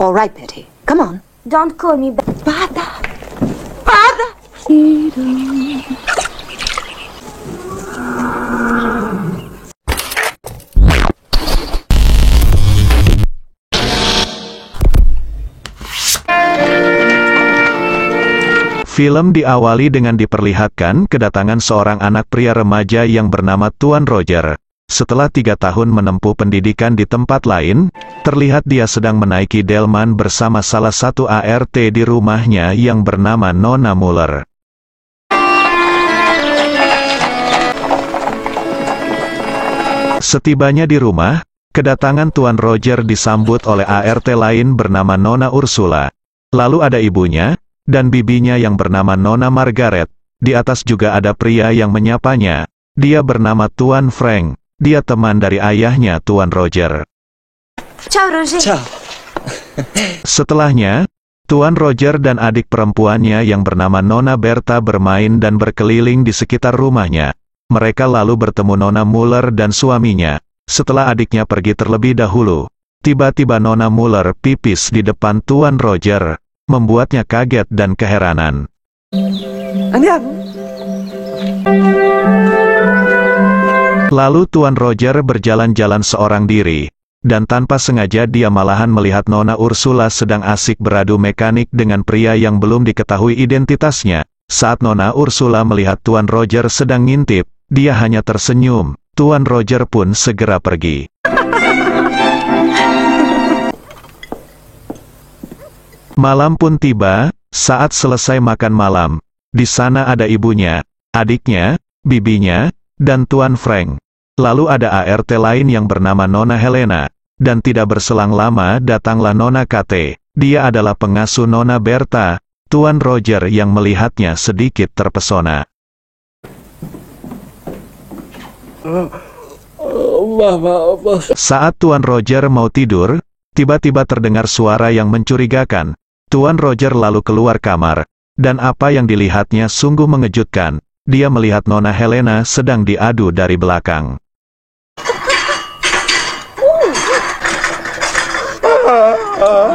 All right, Betty. Come on. Don't call me Bada! Bada! Film diawali dengan diperlihatkan kedatangan seorang anak pria remaja yang bernama Tuan Roger. Setelah 3 tahun menempuh pendidikan di tempat lain, terlihat dia sedang menaiki delman bersama salah satu ART di rumahnya yang bernama Nona Muller. Setibanya di rumah, kedatangan Tuan Roger disambut oleh ART lain bernama Nona Ursula. Lalu ada ibunya, dan bibinya yang bernama Nona Margaret. Di atas juga ada pria yang menyapanya. Dia bernama Tuan Frank. Dia teman dari ayahnya Tuan Roger. Ciao, Roger. Ciao. Setelahnya, Tuan Roger dan adik perempuannya yang bernama Nona Berta bermain dan berkeliling di sekitar rumahnya. Mereka lalu bertemu Nona Muller dan suaminya. Setelah adiknya pergi terlebih dahulu, tiba-tiba Nona Muller pipis di depan Tuan Roger, membuatnya kaget dan keheranan. Andiamo. Lalu Tuan Roger berjalan-jalan seorang diri, dan tanpa sengaja dia malahan melihat Nona Ursula sedang asik beradu mekanik dengan pria yang belum diketahui identitasnya. Saat Nona Ursula melihat Tuan Roger sedang ngintip, dia hanya tersenyum. Tuan Roger pun segera pergi. Malam pun tiba. Saat selesai makan malam, di sana ada ibunya, adiknya, bibinya, dan Tuan Frank. Lalu ada ART lain yang bernama Nona Helena, dan tidak berselang lama datanglah Nona Kate. Dia adalah pengasuh Nona Berta. Tuan Roger yang melihatnya sedikit terpesona. Saat Tuan Roger mau tidur, tiba-tiba terdengar suara yang mencurigakan. Tuan Roger lalu keluar kamar, dan apa yang dilihatnya sungguh mengejutkan. Dia melihat Nona Helena sedang diadu dari belakang.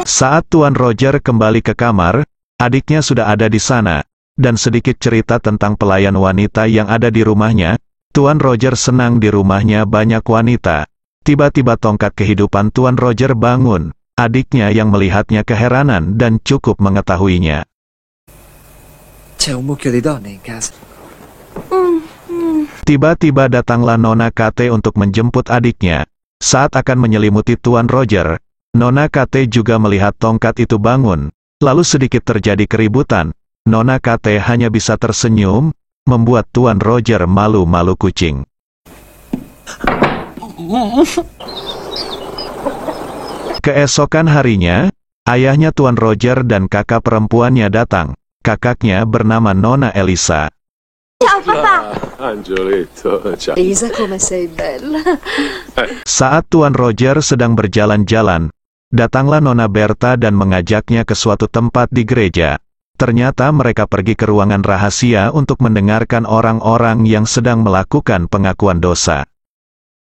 Saat Tuan Roger kembali ke kamar, adiknya sudah ada di sana, dan sedikit cerita tentang pelayan wanita yang ada di rumahnya. Tuan Roger senang di rumahnya banyak wanita. Tiba-tiba tongkat kehidupan Tuan Roger bangun. Adiknya yang melihatnya keheranan dan cukup mengetahuinya. C'è un mucchio di donne in casa. Tiba-tiba datanglah Nona Kate untuk menjemput adiknya. Saat akan menyelimuti Tuan Roger, Nona Kate juga melihat tongkat itu bangun. Lalu sedikit terjadi keributan. Nona Kate hanya bisa tersenyum, membuat Tuan Roger malu-malu kucing. Keesokan harinya, ayahnya Tuan Roger dan kakak perempuannya datang. Kakaknya bernama Nona Elisa. Ciao, papà. Angioletto, ciao. Lisa, come sei bella. Saat Tuan Roger sedang berjalan-jalan, datanglah Nona Berta dan mengajaknya ke suatu tempat di gereja. Ternyata mereka pergi ke ruangan rahasia untuk mendengarkan orang-orang yang sedang melakukan pengakuan dosa.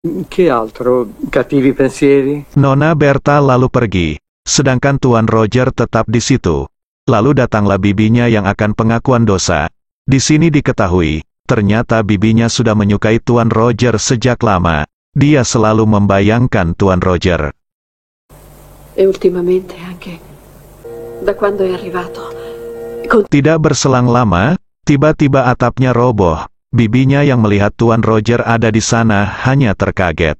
Che altro? Cattivi pensieri? Nona Berta lalu pergi, sedangkan Tuan Roger tetap di situ. Lalu datanglah bibinya yang akan pengakuan dosa. Di sini diketahui, ternyata bibinya sudah menyukai Tuan Roger sejak lama. Dia selalu membayangkan Tuan Roger. E ultimamente anche da quando è arrivato. Tidak berselang lama, tiba-tiba atapnya roboh. Bibinya yang melihat Tuan Roger ada di sana hanya terkaget.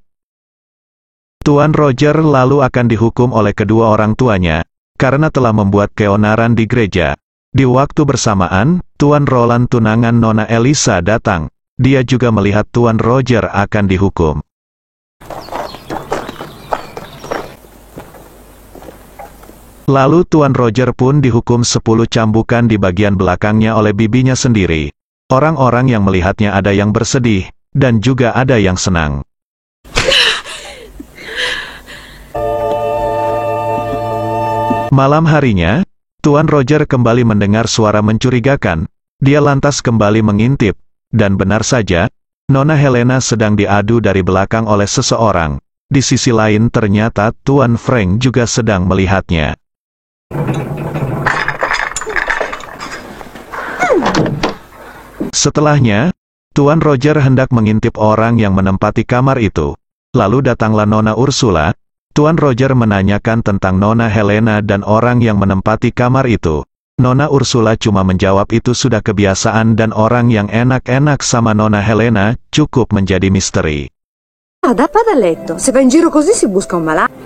Tuan Roger lalu akan dihukum oleh kedua orang tuanya, karena telah membuat keonaran di gereja. Di waktu bersamaan, Tuan Roland tunangan Nona Elisa datang. Dia juga melihat Tuan Roger akan dihukum. Lalu Tuan Roger pun dihukum 10 cambukan di bagian belakangnya oleh bibinya sendiri. Orang-orang yang melihatnya ada yang bersedih, dan juga ada yang senang. Malam harinya, Tuan Roger kembali mendengar suara mencurigakan. Dia lantas kembali mengintip, dan benar saja, Nona Helena sedang diadu dari belakang oleh seseorang. Di sisi lain ternyata Tuan Frank juga sedang melihatnya. Setelahnya, Tuan Roger hendak mengintip orang yang menempati kamar itu. Lalu datanglah Nona Ursula. Tuan Roger menanyakan tentang Nona Helena dan orang yang menempati kamar itu. Nona Ursula cuma menjawab itu sudah kebiasaan dan orang yang enak-enak sama Nona Helena cukup menjadi misteri. Adappa da letto. Se va in giro così si busca un malato.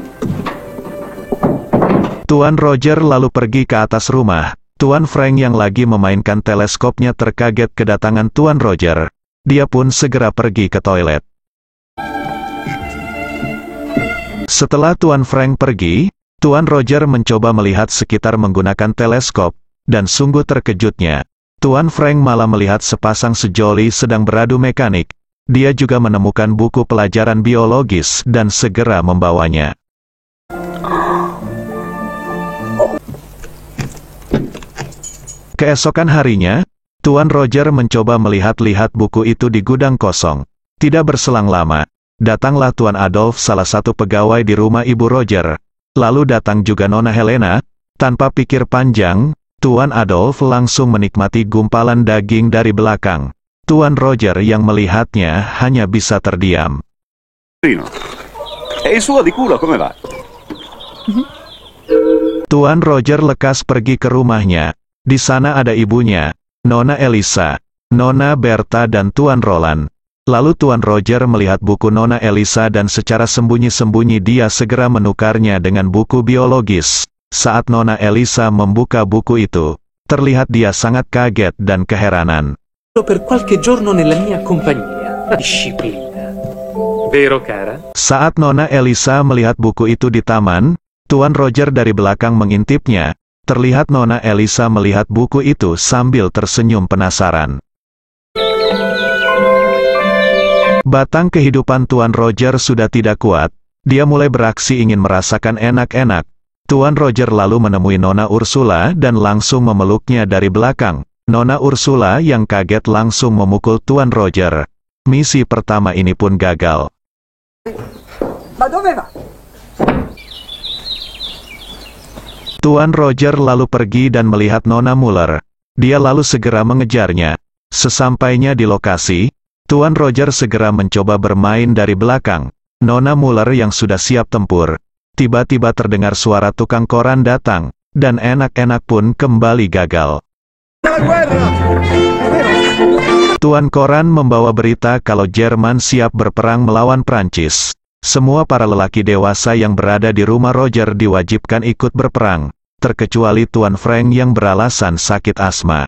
Tuan Roger lalu pergi ke atas rumah. Tuan Frank yang lagi memainkan teleskopnya terkaget kedatangan Tuan Roger. Dia pun segera pergi ke toilet. Setelah Tuan Frank pergi, Tuan Roger mencoba melihat sekitar menggunakan teleskop, dan sungguh terkejutnya. Tuan Frank malah melihat sepasang sejoli sedang beradu mekanik. Dia juga menemukan buku pelajaran biologis dan segera membawanya. Keesokan harinya, Tuan Roger mencoba melihat-lihat buku itu di gudang kosong. Tidak berselang lama, datanglah Tuan Adolf, salah satu pegawai di rumah Ibu Roger. Lalu datang juga Nona Helena. Tanpa pikir panjang, Tuan Adolf langsung menikmati gumpalan daging dari belakang. Tuan Roger yang melihatnya hanya bisa terdiam. E il suo di culo come va? Tuan Roger lekas pergi ke rumahnya. Di sana ada ibunya, Nona Elisa, Nona Berta dan Tuan Roland. Lalu Tuan Roger melihat buku Nona Elisa dan secara sembunyi-sembunyi dia segera menukarnya dengan buku biologis. Saat Nona Elisa membuka buku itu, terlihat dia sangat kaget dan keheranan. Per qualche giorno nella mia compagnia. Disciplina. Vero, cara? Saat Nona Elisa melihat buku itu di taman, Tuan Roger dari belakang mengintipnya. Terlihat Nona Elisa melihat buku itu sambil tersenyum penasaran. Batang kehidupan Tuan Roger sudah tidak kuat. Dia mulai beraksi ingin merasakan enak-enak. Tuan Roger lalu menemui Nona Ursula dan langsung memeluknya dari belakang. Nona Ursula yang kaget langsung memukul Tuan Roger. Misi pertama ini pun gagal. Ma dove va? Tuan Roger lalu pergi dan melihat Nona Muller. Dia lalu segera mengejarnya. Sesampainya di lokasi, Tuan Roger segera mencoba bermain dari belakang. Nona Muller yang sudah siap tempur. Tiba-tiba terdengar suara tukang koran datang, dan enak-enak pun kembali gagal. Tuan koran membawa berita kalau Jerman siap berperang melawan Prancis. Semua para lelaki dewasa yang berada di rumah Roger diwajibkan ikut berperang, terkecuali Tuan Frank yang beralasan sakit asma.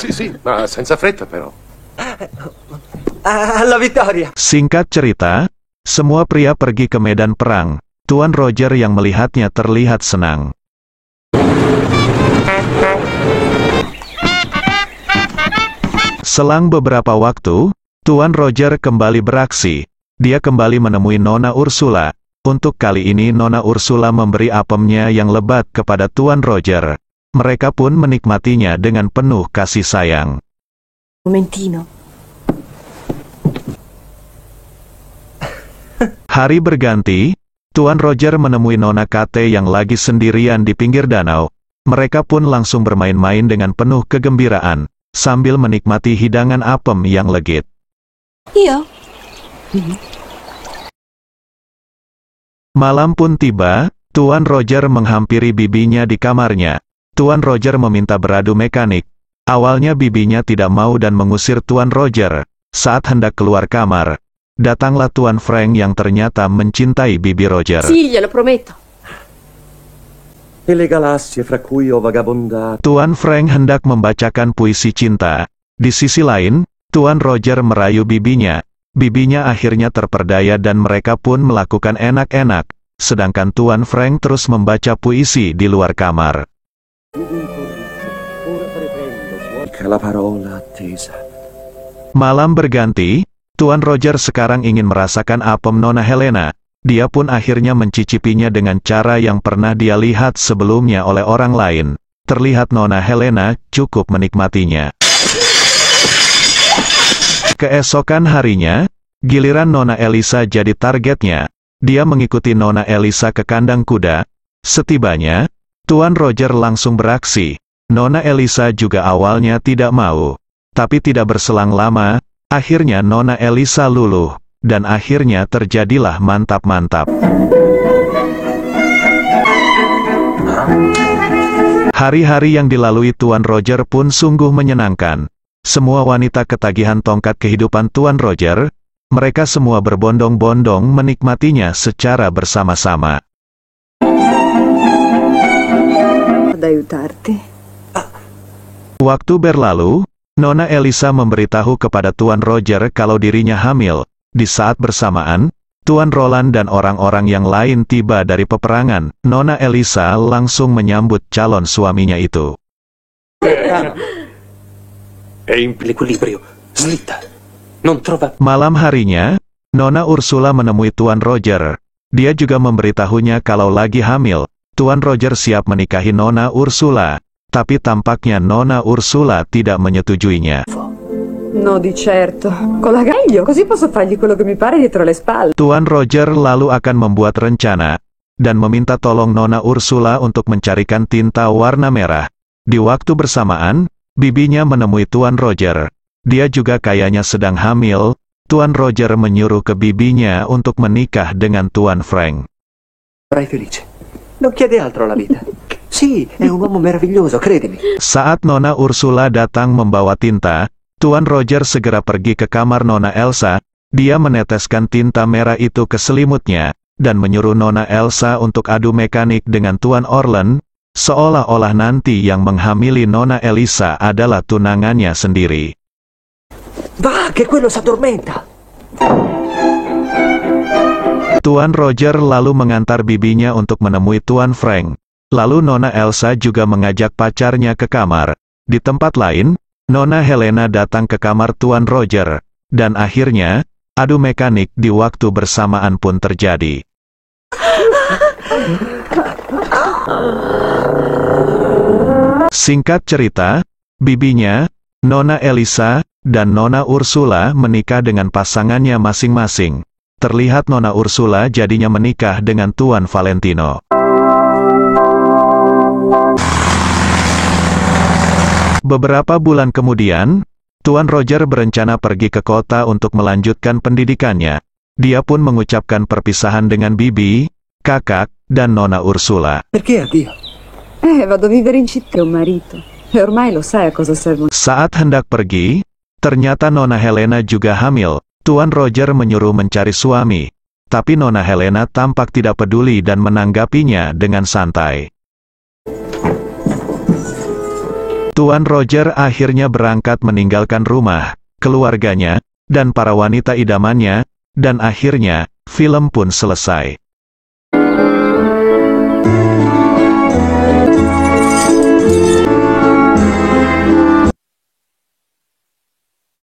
Sì, ma senza fretta però. Alla vittoria! Singkat cerita, semua pria pergi ke medan perang. Tuan Roger yang melihatnya terlihat senang. Selang beberapa waktu, Tuan Roger kembali beraksi. Dia kembali menemui Nona Ursula. Untuk kali ini Nona Ursula memberi apemnya yang lebat kepada Tuan Roger. Mereka pun menikmatinya dengan penuh kasih sayang. Momentino. Hari berganti, Tuan Roger menemui Nona Kate yang lagi sendirian di pinggir danau. Mereka pun langsung bermain-main dengan penuh kegembiraan, sambil menikmati hidangan apem yang legit. Io? Malam pun tiba, Tuan Roger menghampiri bibinya di kamarnya. Tuan Roger meminta beradu mekanik. Awalnya bibinya tidak mau dan mengusir Tuan Roger. Saat hendak keluar kamar, datanglah Tuan Frank yang ternyata mencintai bibi Roger. Sì, glielo prometto. E le galassie fra cui ho vagabondato. Tuan Frank hendak membacakan puisi cinta. Di sisi lain, Tuan Roger merayu bibinya. Bibinya akhirnya terperdaya dan mereka pun melakukan enak-enak. Sedangkan Tuan Frank terus membaca puisi di luar kamar. Malam berganti, Tuan Roger sekarang ingin merasakan apem Nona Helena. Dia pun akhirnya mencicipinya dengan cara yang pernah dia lihat sebelumnya oleh orang lain. Terlihat Nona Helena cukup menikmatinya. Keesokan harinya, giliran Nona Elisa jadi targetnya. Dia mengikuti Nona Elisa ke kandang kuda. Setibanya, Tuan Roger langsung beraksi. Nona Elisa juga awalnya tidak mau. Tapi tidak berselang lama, akhirnya Nona Elisa luluh. Dan akhirnya terjadilah mantap-mantap. Hari-hari yang dilalui Tuan Roger pun sungguh menyenangkan. Semua wanita ketagihan tongkat kehidupan Tuan Roger, mereka semua berbondong-bondong menikmatinya secara bersama-sama. Ad aiutarti. Waktu berlalu, Nona Elisa memberitahu kepada Tuan Roger kalau dirinya hamil. Di saat bersamaan, Tuan Roland dan orang-orang yang lain tiba dari peperangan. Nona Elisa langsung menyambut calon suaminya itu. L'equilibrio. Slitta. Non trova. Malam harinya, Nona Ursula menemui Tuan Roger. Dia juga memberitahunya kalau lagi hamil. Tuan Roger siap menikahi Nona Ursula, tapi tampaknya Nona Ursula tidak menyetujuinya. No, di certo. Con la gaglio, così posso fargli quello che mi pare dietro le spalle. Tuan Roger lalu akan membuat rencana, dan meminta tolong Nona Ursula untuk mencarikan tinta warna merah. Di waktu bersamaan, bibinya menemui Tuan Roger. Dia juga kayaknya sedang hamil. Tuan Roger menyuruh ke bibinya untuk menikah dengan Tuan Frank. Sarai felice. Non chiede altro alla vita. Sì, è un uomo meraviglioso, credimi. Saat Nona Ursula datang membawa tinta, Tuan Roger segera pergi ke kamar Nona Elsa. Dia meneteskan tinta merah itu ke selimutnya, dan menyuruh Nona Elsa untuk adu mekanik dengan Tuan Orlan, seolah-olah nanti yang menghamili Nona Elisa adalah tunangannya sendiri. Va, che quello s'addormenta. Tuan Roger lalu mengantar bibinya untuk menemui Tuan Frank. Lalu Nona Elsa juga mengajak pacarnya ke kamar. Di tempat lain, Nona Helena datang ke kamar Tuan Roger, dan akhirnya, adu mekanik di waktu bersamaan pun terjadi. Singkat cerita, bibinya, Nona Elisa, dan Nona Ursula menikah dengan pasangannya masing-masing. Terlihat Nona Ursula jadinya menikah dengan Tuan Valentino. Beberapa bulan kemudian, Tuan Roger berencana pergi ke kota untuk melanjutkan pendidikannya. Dia pun mengucapkan perpisahan dengan bibi, kakak, dan Nona Ursula. Perché addio? Vado a vivere in città con marito. E ormai lo sai a cosa servono. Saat hendak pergi, ternyata Nona Helena juga hamil. Tuan Roger menyuruh mencari suami. Tapi Nona Helena tampak tidak peduli dan menanggapinya dengan santai. Tuan Roger akhirnya berangkat meninggalkan rumah, keluarganya, dan para wanita idamannya, dan akhirnya, film pun selesai.